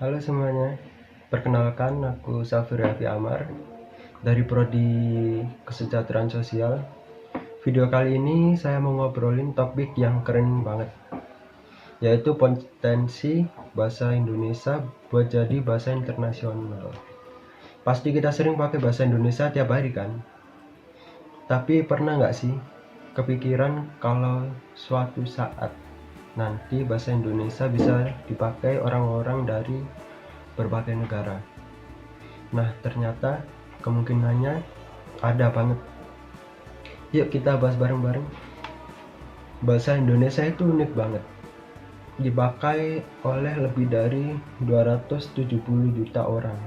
Halo semuanya, perkenalkan aku Safir Raffi Amar dari Prodi Kesejahteraan Sosial. Video kali ini saya mau ngobrolin topik yang keren banget, yaitu potensi bahasa Indonesia buat jadi bahasa internasional. Pasti kita sering pakai bahasa Indonesia tiap hari kan? Tapi pernah nggak sih kepikiran kalau suatu saat nanti bahasa Indonesia bisa dipakai orang-orang dari berbagai negara? Nah, ternyata kemungkinannya ada banget. Yuk kita bahas bareng-bareng. Bahasa Indonesia itu unik banget. Dipakai oleh lebih dari 270 juta orang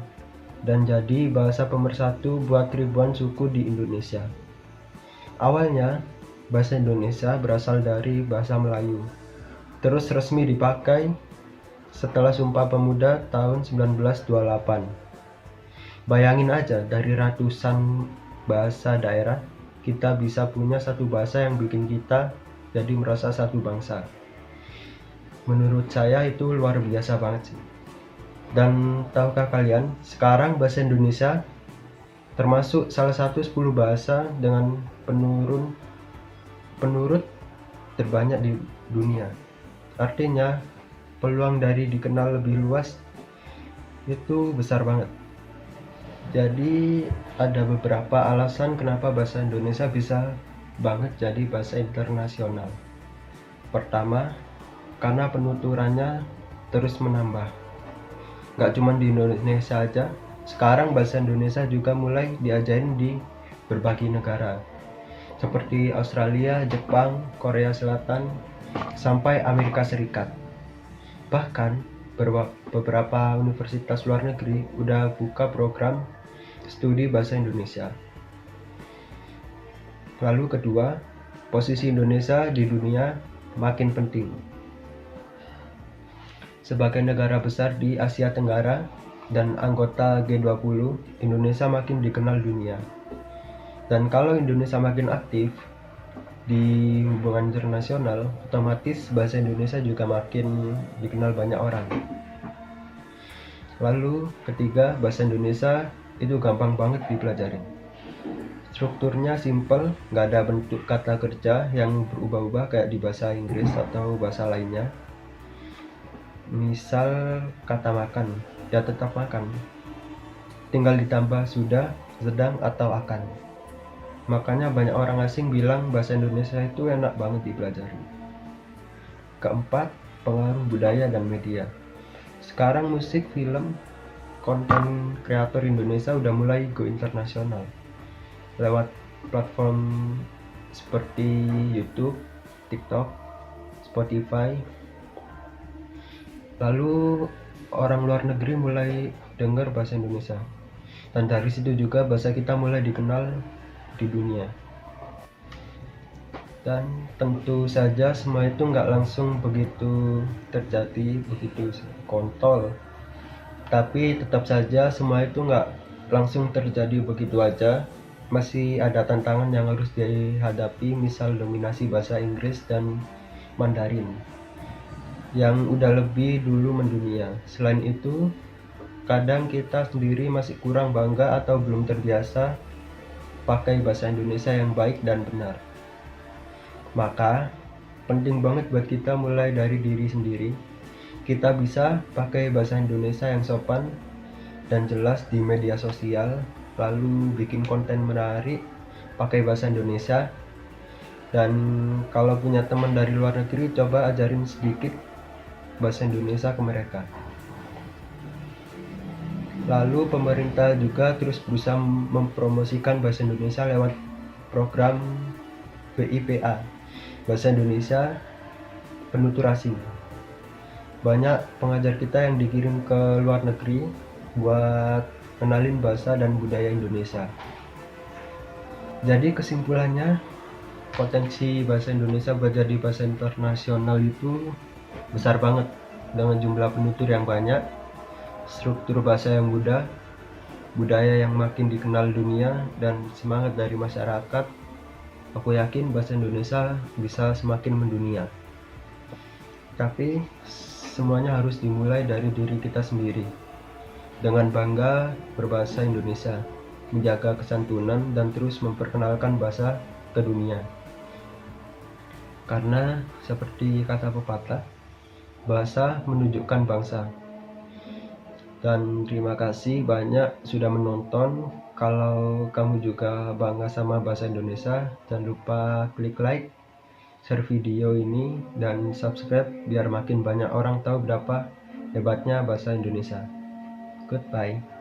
dan jadi bahasa pemersatu buat ribuan suku di Indonesia. Awalnya, bahasa Indonesia berasal dari bahasa Melayu. Terus resmi dipakai setelah Sumpah Pemuda tahun 1928. Bayangin aja, dari ratusan bahasa daerah, kita bisa punya satu bahasa yang bikin kita jadi merasa satu bangsa. Menurut saya itu luar biasa banget sih. Dan tahukah kalian, sekarang bahasa Indonesia termasuk salah satu 10 bahasa dengan penurut terbanyak di dunia. Artinya, peluang dari dikenal lebih luas itu besar banget. Jadi ada beberapa alasan kenapa bahasa Indonesia bisa banget jadi bahasa internasional. Pertama, karena penuturannya terus menambah. Gak cuma di Indonesia aja, sekarang bahasa Indonesia juga mulai diajarin di berbagai negara, seperti Australia, Jepang, Korea Selatan, sampai Amerika Serikat. Bahkan beberapa universitas luar negeri udah buka program studi bahasa Indonesia. Lalu kedua, posisi Indonesia di dunia makin penting. Sebagai negara besar di Asia Tenggara dan anggota G20, Indonesia makin dikenal dunia. Dan kalau Indonesia makin aktif di hubungan internasional, otomatis bahasa Indonesia juga makin dikenal banyak orang. Lalu ketiga, bahasa Indonesia itu gampang banget dipelajari. Strukturnya simple, nggak ada bentuk kata kerja yang berubah-ubah kayak di bahasa Inggris atau bahasa lainnya. Misal kata makan, ya tetap makan. Tinggal ditambah sudah, sedang, atau akan. Makanya banyak orang asing bilang bahasa Indonesia itu enak banget dipelajari. Keempat, pengaruh budaya dan media. Sekarang musik, film, konten kreator Indonesia udah mulai go internasional lewat platform seperti YouTube, TikTok, Spotify. Lalu orang luar negeri mulai dengar bahasa Indonesia, dan dari situ juga bahasa kita mulai dikenal di dunia. Dan tentu saja semua itu nggak langsung begitu terjadi, begitu kontol. Tapi tetap saja semua itu nggak langsung terjadi begitu aja. Masih ada tantangan yang harus dihadapi, misal dominasi bahasa Inggris dan Mandarin yang udah lebih dulu mendunia. Selain itu, kadang kita sendiri masih kurang bangga atau belum terbiasa pakai bahasa Indonesia yang baik dan benar. Maka, penting banget buat kita mulai dari diri sendiri. Kita bisa pakai bahasa Indonesia yang sopan dan jelas di media sosial, lalu bikin konten menarik pakai bahasa Indonesia. Dan kalau punya teman dari luar negeri, coba ajarin sedikit bahasa Indonesia ke mereka. Lalu pemerintah juga terus berusaha mempromosikan bahasa Indonesia lewat program BIPA, Bahasa Indonesia Penuturasi. Banyak pengajar kita yang dikirim ke luar negeri buat kenalin bahasa dan budaya Indonesia. Jadi kesimpulannya, potensi bahasa Indonesia buat jadi bahasa internasional itu besar banget, dengan jumlah penutur yang banyak, struktur bahasa yang mudah, budaya yang makin dikenal dunia, dan semangat dari masyarakat. Aku yakin bahasa Indonesia bisa semakin mendunia. Tapi semuanya harus dimulai dari diri kita sendiri. Dengan bangga berbahasa Indonesia, menjaga kesantunan, dan terus memperkenalkan bahasa ke dunia. Karena seperti kata pepatah, bahasa menunjukkan bangsa. Dan terima kasih banyak sudah menonton. Kalau kamu juga bangga sama bahasa Indonesia, jangan lupa klik like, share video ini, dan subscribe biar makin banyak orang tahu berapa hebatnya bahasa Indonesia. Goodbye.